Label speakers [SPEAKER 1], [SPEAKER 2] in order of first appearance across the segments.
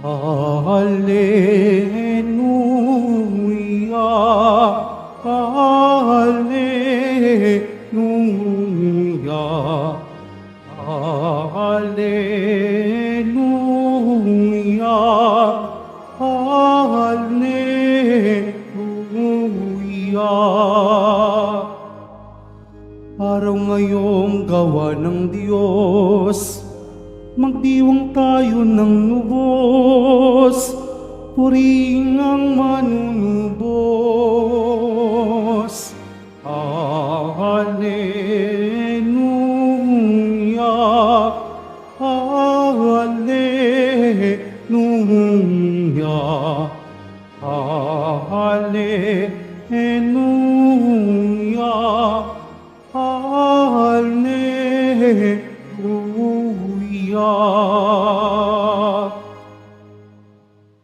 [SPEAKER 1] Hallelujah, Hallelujah, Hallelujah, Hallelujah. Araw ngayong gawa ng Diyos, magdiwang tayo ng lubos, puriing ang manunubos. Hallelujah, Hallelujah, Hallelujah, Hallelujah.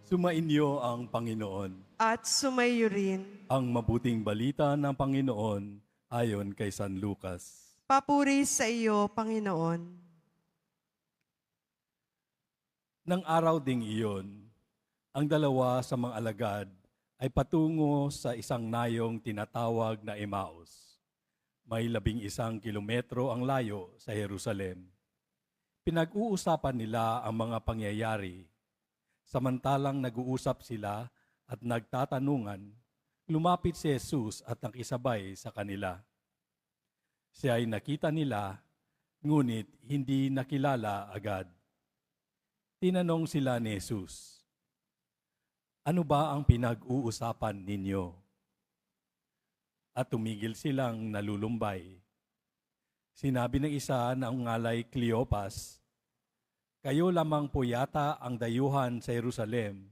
[SPEAKER 2] Sumainyo ang Panginoon.
[SPEAKER 3] At sumayo rin.
[SPEAKER 2] Ang mabuting balita ng Panginoon ayon kay San Lucas.
[SPEAKER 3] Papuri sa iyo, Panginoon.
[SPEAKER 2] Nang araw ding iyon, ang dalawa sa mga alagad ay patungo sa isang nayong tinatawag na Emmaus. May 11 kilometro ang layo sa Jerusalem. Pinag-uusapan nila ang mga pangyayari. Samantalang nag-uusap sila at nagtatanungan, lumapit si Jesus at nakisabay sa kanila. Siya ay nakita nila, ngunit hindi nakilala agad. Tinanong sila ni Jesus, "Ano ba ang pinag-uusapan ninyo?" At tumigil silang nalulumbay. Sinabi ng isa na ang ngalay Cleopas, "Kayo lamang po yata ang dayuhan sa Jerusalem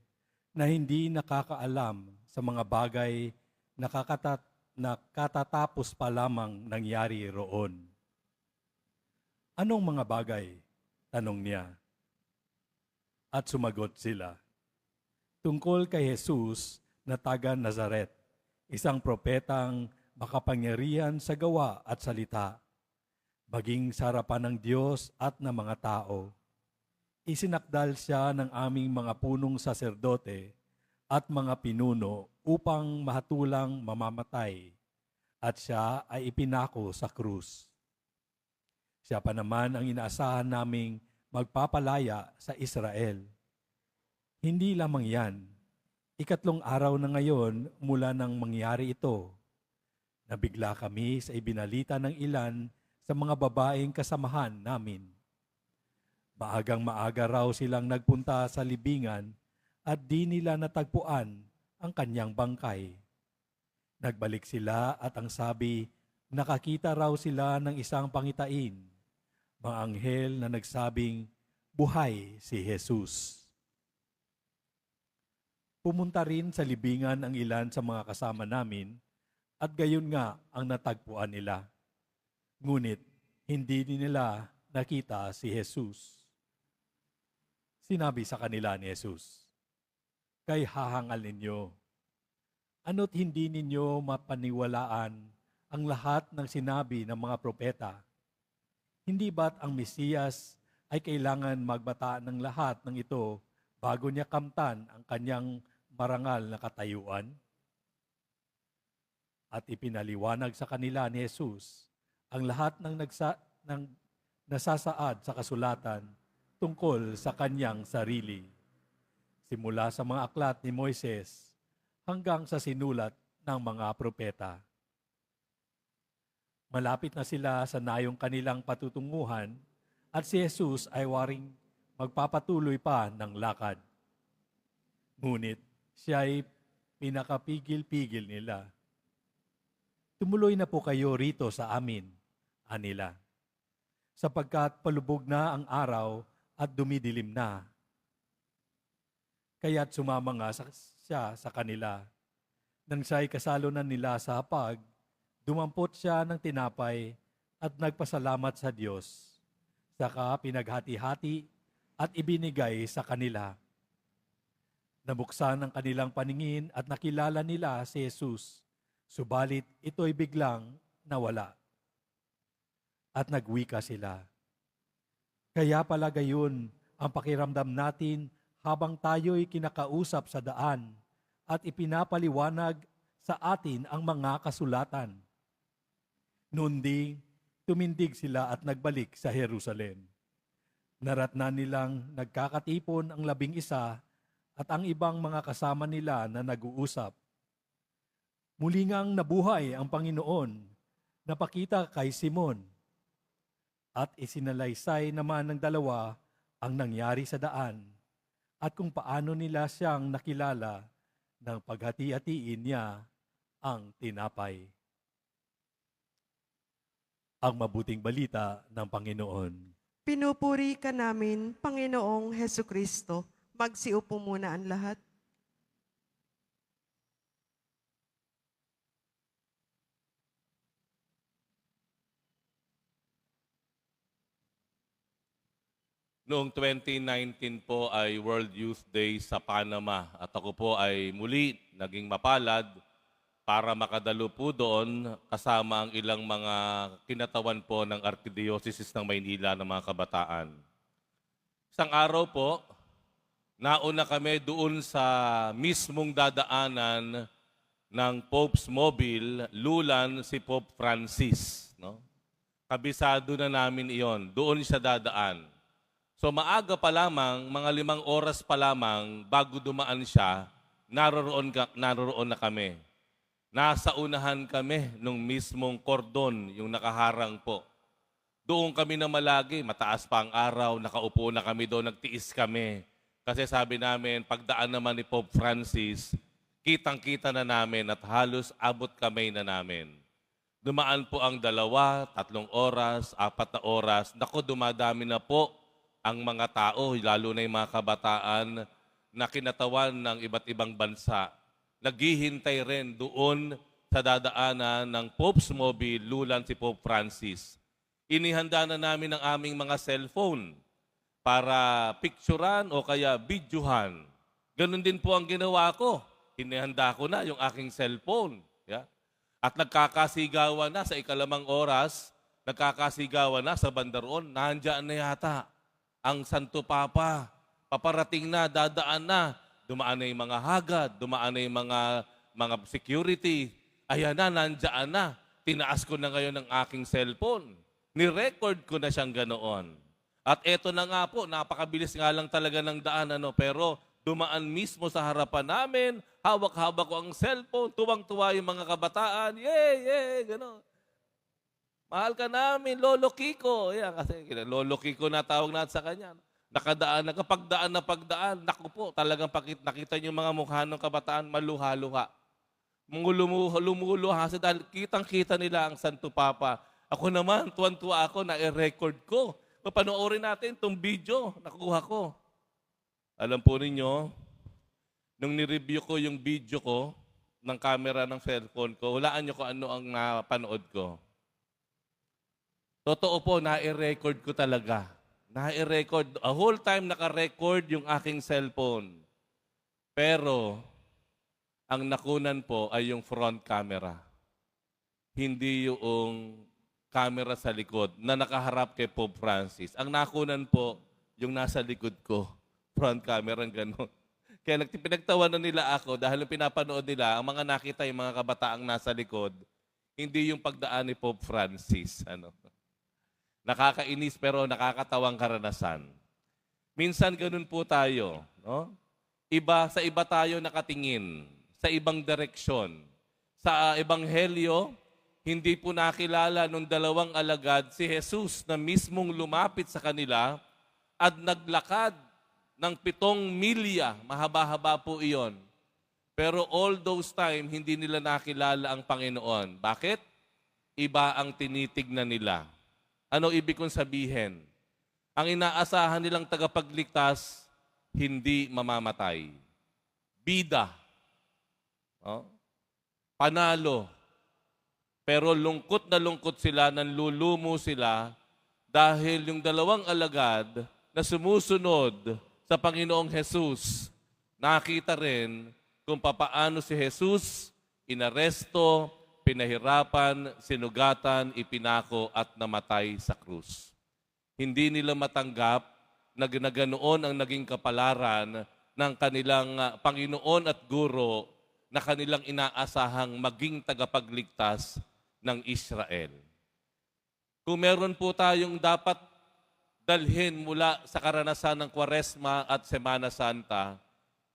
[SPEAKER 2] na hindi nakakaalam sa mga bagay na katatapos pa lamang nangyari roon." "Anong mga bagay?" tanong niya. At sumagot sila, "Tungkol kay Jesus na taga Nazaret, isang propetang makapangyarihan sa gawa at salita, maging sa harapan ng Diyos at ng mga tao. Isinakdal siya ng aming mga punong saserdote at mga pinuno upang mahatulang mamamatay, at siya ay ipinako sa krus. Siya pa naman ang inaasahan naming magpapalaya sa Israel. Hindi lamang yan, 3 araw na ngayon mula nang mangyari ito, nabigla kami sa ibinalita ng ilan sa mga babaeng kasamahan namin. Maagang maaga raw silang nagpunta sa libingan at di nila natagpuan ang kanyang bangkay. Nagbalik sila at ang sabi, nakakita raw sila ng isang pangitain, mga anghel na nagsabing, buhay si Jesus. Pumunta rin sa libingan ang ilan sa mga kasama namin at gayon nga ang natagpuan nila. Ngunit hindi nila nakita si Jesus. Sinabi sa kanila ni Jesus, "Kay hahangal ninyo, ano't hindi ninyo mapaniwalaan ang lahat ng sinabi ng mga propeta? Hindi ba't ang Mesiyas ay kailangan magbata ng lahat ng ito bago niya kamtan ang kanyang marangal na katayuan?" At ipinaliwanag sa kanila ni Jesus ang lahat ng nasasaad sa kasulatan tungkol sa kanyang sarili, simula sa mga aklat ni Moises hanggang sa sinulat ng mga propeta. Malapit na sila sa nayong kanilang patutunguhan at si Jesus ay waring magpapatuloy pa ng lakad. Ngunit siya ay pinakapigil-pigil nila. "Tumuloy na po kayo rito sa amin," anila, "sapagkat palubog na ang araw at dumidilim na." Kaya't sumama nga siya sa kanila. Nang siya'y kasalunan nila sa hapag, dumampot siya ng tinapay at nagpasalamat sa Diyos. Saka pinaghati-hati at ibinigay sa kanila. Nabuksan ang kanilang paningin at nakilala nila si Jesus. Subalit ito'y biglang nawala. At nagwika sila, "Kaya pala gayon ang pakiramdam natin habang tayo'y kinakausap sa daan at ipinapaliwanag sa atin ang mga kasulatan. Noon ding, tumindig sila at nagbalik sa Jerusalem. Naratnan nilang nagkakatipon ang 11 at ang ibang mga kasama nila na nag-uusap. Muli ngang nabuhay ang Panginoon, napakita kay Simon. At isinalaysay naman ng dalawa ang nangyari sa daan at kung paano nila siyang nakilala nang paghati-hatiin niya ang tinapay. Ang mabuting balita ng Panginoon.
[SPEAKER 3] Pinupuri ka namin, Panginoong Heso Kristo. Magsiupo muna ang lahat.
[SPEAKER 4] Noong 2019 po ay World Youth Day sa Panama at ako po ay muli naging mapalad para makadalo po doon kasama ang ilang mga kinatawan po ng Archdiocese ng Maynila ng mga kabataan. Isang araw po, nauna kami doon sa mismong dadaanan ng Pope's Mobile, lulan si Pope Francis. No? Kabisado na namin iyon, doon siya dadaan. So maaga pa lamang, mga 5 oras pa lamang bago dumaan siya, naroon na kami. Nasa unahan kami nung mismong kordon, yung nakaharang po. Doon kami na malagi, mataas pa ang araw, nakaupo na kami doon, nagtiis kami. Kasi sabi namin, pagdaan naman ni Pope Francis, kitang-kita na namin at halos abot kamay na namin. Dumaan po ang 2, 3 oras, 4 na oras. Naku, dumadami na po ang mga tao, lalo na yung mga kabataan na kinatawan ng iba't ibang bansa. Naghihintay rin doon sa dadaanan ng Pope's Mobile, lulan si Pope Francis. Inihanda na namin ang aming mga cellphone para picturean o kaya videohan. Ganon din po ang ginawa ko. Inihanda ko na yung aking cellphone. Yeah? At nagkakasigawan na sa 2 oras, nagkakasigawan na sa bandaron, nandiyan na yata ang Santo Papa. Paparating na, dadaan na. Dumaan na yung mga hagad, dumaan na yung mga security. Ayan na, nandiyan na. Tinaas ko na ngayon ang aking cellphone. Ni-record ko na siyang ganoon. At eto na nga po, napakabilis nga lang talaga ng daan, pero dumaan mismo sa harapan namin, hawak-hawak ko ang cellphone, tuwang-tuwa yung mga kabataan, yay, gano'n. Mahal ka namin, Lolo Kiko. Yan, kasi Lolo Kiko na tawag natin sa kanya. Nakadaan, nakapagdaan na pagdaan. Naku po, talagang nakita niyo yung mga mukha ng kabataan, maluha-luha. Lumuluha dahil kitang-kita nila ang Santo Papa. Ako naman, tuwan-tuwa ako, na-record ko. Panoorin natin itong video, nakuha ko. Alam po ninyo, nung nireview ko yung video ko ng camera ng cellphone ko, hulaan niyo kung ano ang napanood ko. Totoo po, na-record ko talaga. Na-record. A whole time naka-record yung aking cellphone. Pero, ang nakunan po ay yung front camera. Hindi yung camera sa likod na nakaharap kay Pope Francis. Ang nakunan po, yung nasa likod ko. Front camera, gano'n. Kaya pinagtawanan nila ako dahil yung pinapanood nila, ang mga nakita yung mga kabataang nasa likod, hindi yung pagdaan ni Pope Francis. Nakakainis pero nakakatawang karanasan. Minsan ganun po tayo. No? Sa iba tayo nakatingin, sa ibang direksyon. Sa Ebanghelyo, hindi po nakilala nung 2 alagad si Jesus na mismong lumapit sa kanila at naglakad ng 7 milya. Mahaba-haba po iyon. Pero all those time, hindi nila nakilala ang Panginoon. Bakit? Iba ang tinitignan nila. Ano ibig kong sabihin? Ang inaasahan nilang tagapagligtas, hindi mamamatay. Bida. Panalo. Pero lungkot na lungkot sila, nanlulumo sila dahil yung 2 alagad na sumusunod sa Panginoong Jesus, nakita rin kung papaano si Jesus inaresto, pinahirapan, sinugatan, ipinako at namatay sa krus. Hindi nila matanggap na ganoon ang naging kapalaran ng kanilang Panginoon at Guro na kanilang inaasahang maging tagapagligtas ng Israel. Kung meron po tayong dapat dalhin mula sa karanasan ng Kwaresma at Semana Santa,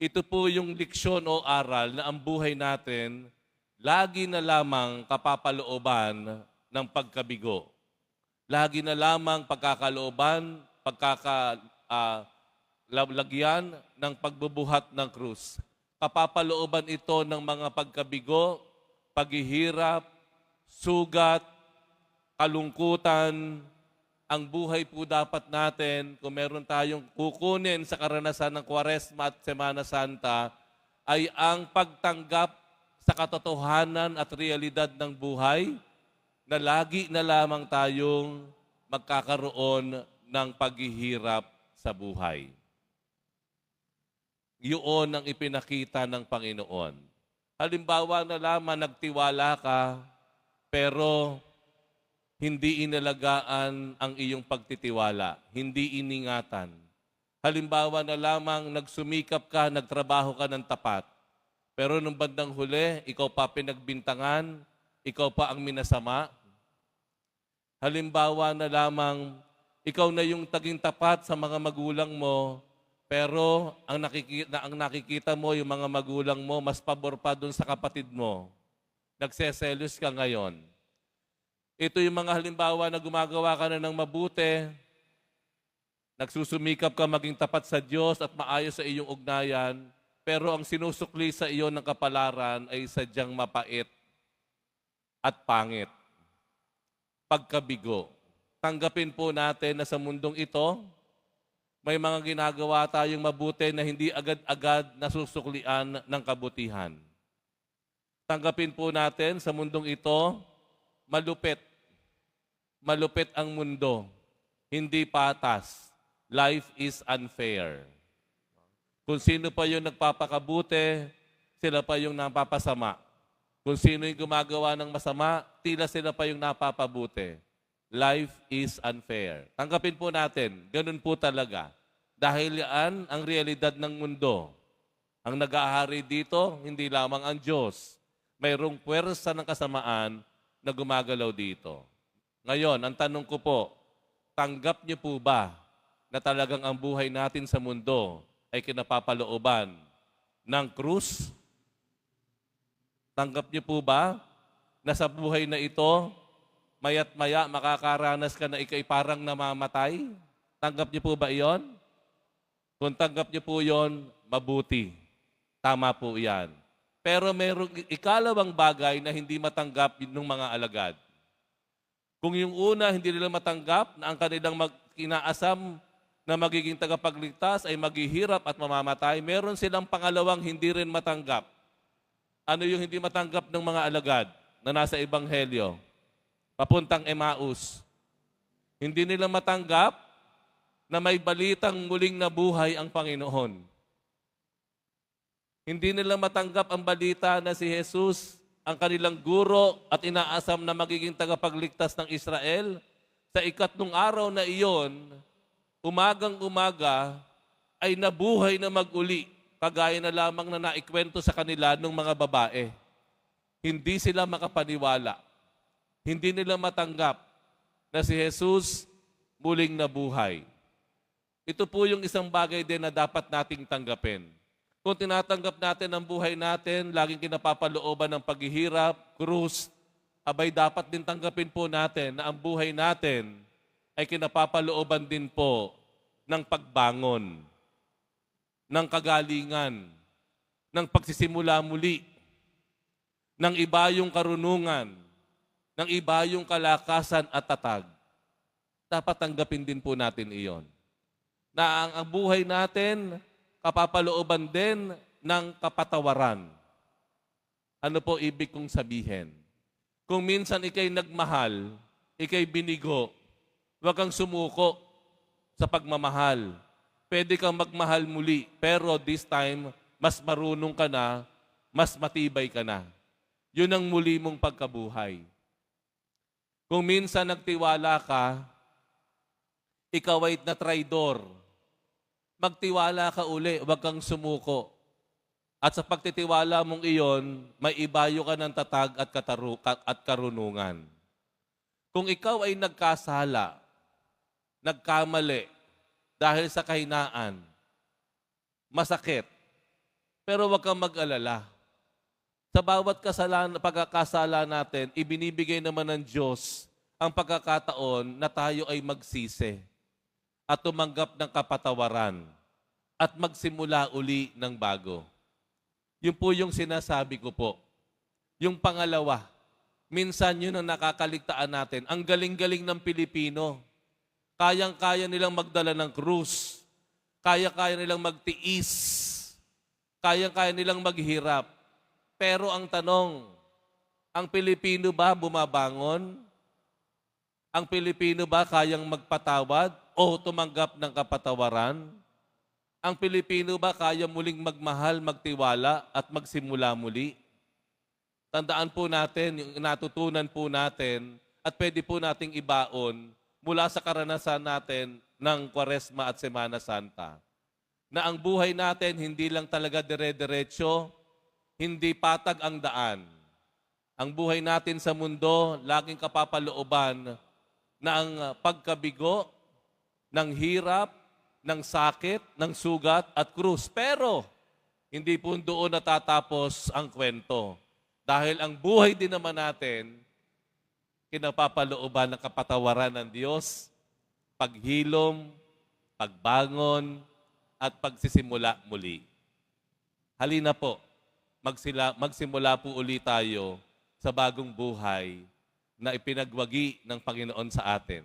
[SPEAKER 4] ito po yung leksyon o aral na ang buhay natin lagi na lamang kapapalooban ng pagkabigo. Lagi na lamang pagkakalooban, lagyan ng pagbubuhat ng krus. Kapapalooban ito ng mga pagkabigo, paghihirap, sugat, kalungkutan. Ang buhay po dapat natin, kung meron tayong kukunin sa karanasan ng Kwaresma at Semana Santa, ay ang pagtanggap sa katotohanan at realidad ng buhay na lagi na lamang tayong magkakaroon ng paghihirap sa buhay. Yun ang ipinakita ng Panginoon. Halimbawa na lamang nagtiwala ka, pero hindi inalagaan ang iyong pagtitiwala, hindi iningatan. Halimbawa na lamang nagsumikap ka, nagtrabaho ka ng tapat, pero nung bandang huli, ikaw pa pinagbintangan, ikaw pa ang minasama. Halimbawa na lamang, ikaw na yung taging tapat sa mga magulang mo, pero ang nakikita mo, yung mga magulang mo, mas pabor pa dun sa kapatid mo. Nagseselos ka ngayon. Ito yung mga halimbawa na gumagawa ka na ng mabuti, nagsusumikap ka maging tapat sa Diyos at maayos sa iyong ugnayan, pero ang sinusukli sa iyo ng kapalaran ay sadyang mapait at pangit. Pagkabigo. Tanggapin po natin na sa mundong ito, may mga ginagawa tayong mabuti na hindi agad-agad nasusuklian ng kabutihan. Tanggapin po natin sa mundong ito, malupit. Malupit ang mundo. Hindi patas. Life is unfair. Kung sino pa yung nagpapakabuti, sila pa yung napapasama. Kung sino yung gumagawa ng masama, tila sila pa yung napapabuti. Life is unfair. Tanggapin po natin, ganun po talaga. Dahil yan ang realidad ng mundo. Ang nag-aahari dito, hindi lamang ang Diyos. Mayroong puwersa ng kasamaan na gumagalaw dito. Ngayon, ang tanong ko po, tanggap niyo po ba na talagang ang buhay natin sa mundo ay kinapapalooban ng krus? Tanggap niyo po ba na sa buhay na ito, maya't maya makakaranas ka na ikay parang namamatay? Tanggap niyo po ba iyon? Kung tanggap niyo po iyon, mabuti. Tama po iyan. Pero mayroong ikalawang bagay na hindi matanggap ng mga alagad. Kung yung una, hindi nila matanggap na ang kanilang kinaasam na magiging tagapagligtas ay maghihirap at mamamatay, meron silang pangalawang hindi rin matanggap. Ano yung hindi matanggap ng mga alagad na nasa Ebanghelyo? Papuntang Emmaus. Hindi nila matanggap na may balitang muling nabuhay ang Panginoon. Hindi nila matanggap ang balita na si Jesus, ang kanilang guro at inaasam na magiging tagapagligtas ng Israel, sa ikatlong araw na iyon, umagang-umaga, ay nabuhay na mag-uli, kagaya na lamang na naikwento sa kanila ng mga babae. Hindi sila makapaniwala. Hindi nila matanggap na si Jesus muling nabuhay. Ito po yung isang bagay din na dapat nating tanggapin. Kung tinatanggap natin ang buhay natin, laging kinapapalooban ng paghihirap, krus, abay dapat din tanggapin po natin na ang buhay natin ay kinapapalooban din po ng pagbangon, ng kagalingan, ng pagsisimula muli, ng iba yung karunungan, ng iba yung kalakasan at tatag. Dapat tanggapin din po natin iyon. Na ang buhay natin, kapapalooban din ng kapatawaran. Ano po ibig kong sabihin? Kung minsan ikay nagmahal, ikay binigo, huwag kang sumuko sa pagmamahal. Pwede kang magmahal muli, pero this time, mas marunong ka na, mas matibay ka na. Yun ang muli mong pagkabuhay. Kung minsan nagtiwala ka, ikaw ay na traidor, magtiwala ka uli, huwag kang sumuko. At sa pagtitiwala mong iyon, may ibayo ka ng tatag at karunungan. Kung ikaw ay nagkasala, nagkamali, dahil sa kahinaan, masakit, pero huwag kang mag-alala. Sa bawat pagkakasala natin, ibinibigay naman ng Diyos ang pagkakataon na tayo ay magsisi at tumanggap ng kapatawaran at magsimula uli ng bago. Yun po yung sinasabi ko po. Yung pangalawa, minsan yun ang nakakaligtaan natin. Ang galing-galing ng Pilipino. Kayang-kaya nilang magdala ng krus. Kaya-kaya nilang magtiis. Kaya-kaya nilang maghirap. Pero ang tanong, ang Pilipino ba bumabangon? Ang Pilipino ba kayang magpatawad o tumanggap ng kapatawaran? Ang Pilipino ba kaya muling magmahal, magtiwala at magsimula muli? Tandaan po natin, yung natutunan po natin at pwede po nating ibaon mula sa karanasan natin ng Kwaresma at Semana Santa, na ang buhay natin hindi lang talaga dire-diretso, hindi patag ang daan. Ang buhay natin sa mundo, laging kapapalooban na ang pagkabigo, ng hirap, ng sakit, ng sugat at krus. Pero, hindi po doon natatapos ang kwento. Dahil ang buhay din naman natin, kinapapalooban ng kapatawaran ng Diyos, paghilom, pagbangon, at pagsisimula muli. Halina po, magsimula po uli tayo sa bagong buhay na ipinagwagi ng Panginoon sa atin.